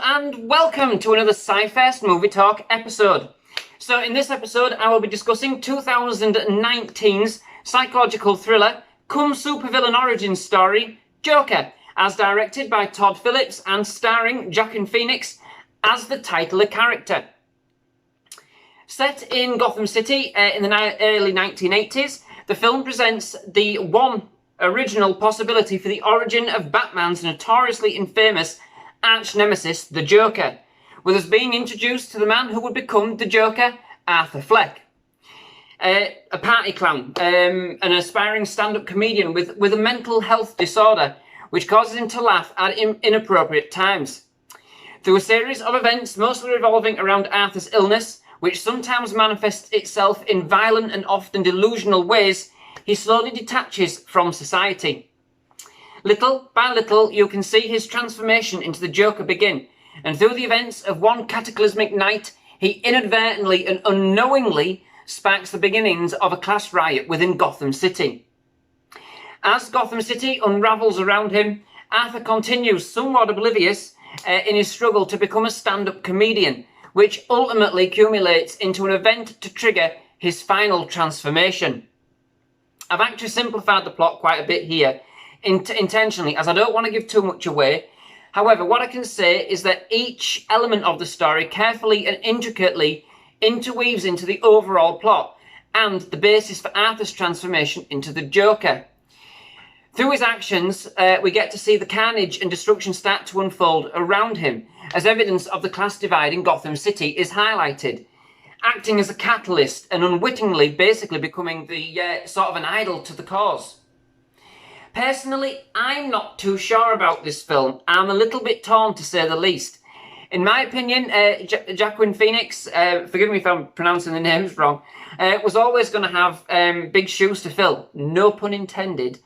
and welcome to another SciFirst MovieTalk episode. So in this episode I will be discussing 2019's psychological thriller cum supervillain origin story Joker, as directed by Todd Phillips and starring Joaquin Phoenix as the titular character. Set in Gotham City in the early 1980s, the film presents the one original possibility for the origin of Batman's notoriously infamous arch-nemesis, the Joker, with us being introduced to the man who would become the Joker, Arthur Fleck. A party clown, an aspiring stand-up comedian with a mental health disorder, which causes him to laugh at inappropriate times. Through a series of events mostly revolving around Arthur's illness, which sometimes manifests itself in violent and often delusional ways, he slowly detaches from society. Little by little, you can see his transformation into the Joker begin, and through the events of one cataclysmic night, he inadvertently and unknowingly sparks the beginnings of a class riot within Gotham City. As Gotham City unravels around him, Arthur continues somewhat oblivious in his struggle to become a stand-up comedian, which ultimately accumulates into an event to trigger his final transformation. I've actually simplified the plot quite a bit here, intentionally, as I don't want to give too much away. However, what I can say is that each element of the story carefully and intricately interweaves into the overall plot and the basis for Arthur's transformation into the Joker. Through his actions, we get to see the carnage and destruction start to unfold around him, as evidence of the class divide in Gotham City is highlighted, acting as a catalyst and unwittingly basically becoming the sort of an idol to the cause. Personally, I'm not too sure about this film. I'm a little bit torn, to say the least. In my opinion, Joaquin Phoenix, forgive me if I'm pronouncing the names wrong, was always going to have big shoes to fill, no pun intended,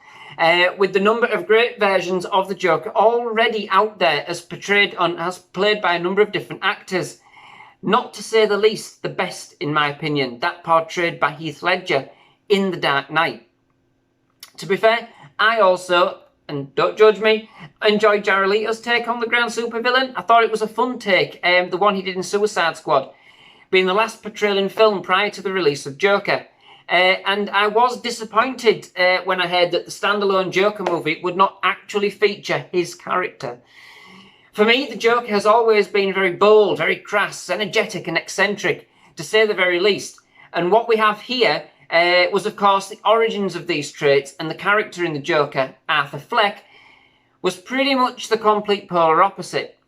with the number of great versions of the Joker already out there as played by a number of different actors. Not to say the least, the best, in my opinion, that portrayed by Heath Ledger in The Dark Knight. To be fair, I also, and don't judge me, enjoyed Jared Leto's take on the Grand Supervillain. I thought it was a fun take, the one he did in Suicide Squad, being the last portrayal in film prior to the release of Joker. And I was disappointed when I heard that the standalone Joker movie would not actually feature his character. For me, the Joker has always been very bold, very crass, energetic and eccentric, to say the very least. And what we have here was, of course, the origins of these traits, and the character in the Joker, Arthur Fleck, was pretty much the complete polar opposite.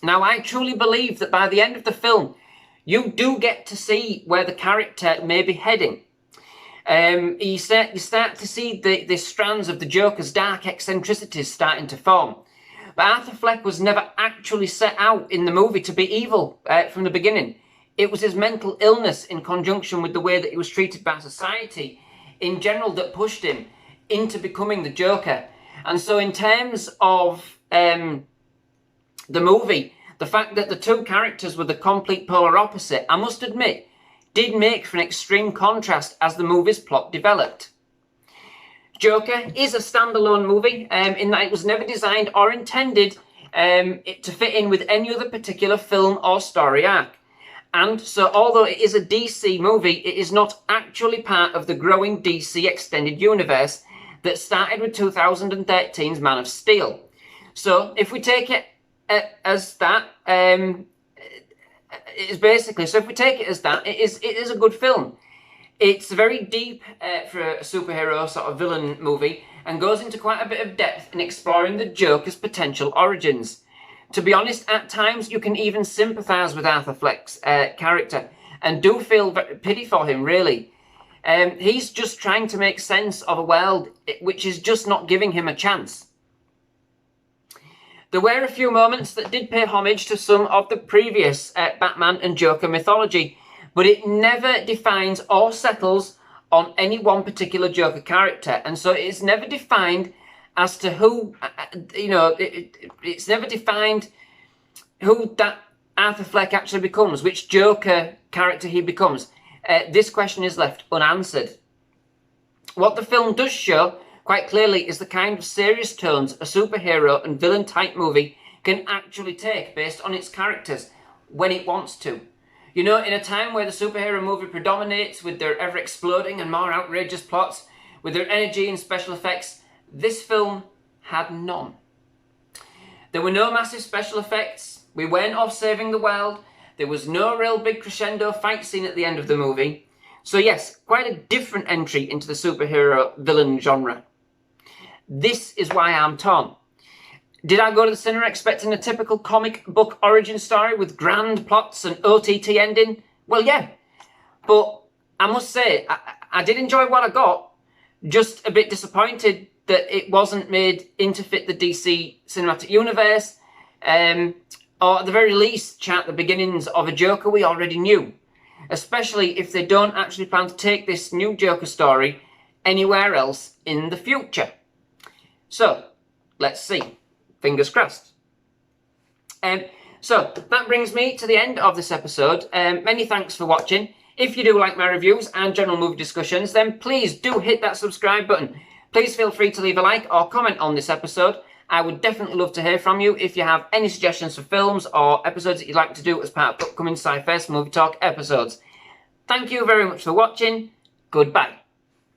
Now, I truly believe that by the end of the film, you do get to see where the character may be heading. You start to see the strands of the Joker's dark eccentricities starting to form. But Arthur Fleck was never actually set out in the movie to be evil from the beginning. It was his mental illness in conjunction with the way that he was treated by society in general that pushed him into becoming the Joker. And so in terms of the movie, the fact that the two characters were the complete polar opposite, I must admit, did make for an extreme contrast as the movie's plot developed. Joker is a standalone movie in that it was never designed or intended to fit in with any other particular film or story arc. And so although it is a DC movie, it is not actually part of the growing DC extended universe that started with 2013's Man of Steel. So if we take it as that, it is a good film. It's very deep for a superhero sort of villain movie and goes into quite a bit of depth in exploring the Joker's potential origins. To be honest, at times you can even sympathise with Arthur Fleck's character and do feel pity for him, really. He's just trying to make sense of a world which is just not giving him a chance. There were a few moments that did pay homage to some of the previous Batman and Joker mythology, but it never defines or settles on any one particular Joker character, and so it's never defined as to who, it's never defined who that Arthur Fleck actually becomes, which Joker character he becomes. This question is left unanswered. What the film does show quite clearly is the kind of serious tones a superhero and villain type movie can actually take based on its characters when it wants to. You know, in a time where the superhero movie predominates with their ever-exploding and more outrageous plots, with their energy and special effects, this film had none. There were no massive special effects, we weren't off saving the world, there was no real big crescendo fight scene at the end of the movie. So yes, quite a different entry into the superhero villain genre. This is why I'm torn. Did I go to the cinema expecting a typical comic book origin story with grand plots and OTT ending? Well, yeah. But I must say, I did enjoy what I got. Just a bit disappointed that it wasn't made in to fit the DC cinematic universe. Or at the very least, chart the beginnings of a Joker we already knew. Especially if they don't actually plan to take this new Joker story anywhere else in the future. So, let's see. Fingers crossed. So, that brings me to the end of this episode. Many thanks for watching. If you do like my reviews and general movie discussions, then please do hit that subscribe button. Please feel free to leave a like or comment on this episode. I would definitely love to hear from you if you have any suggestions for films or episodes that you'd like to do as part of upcoming SciFirst MovieTalk episodes. Thank you very much for watching. Goodbye.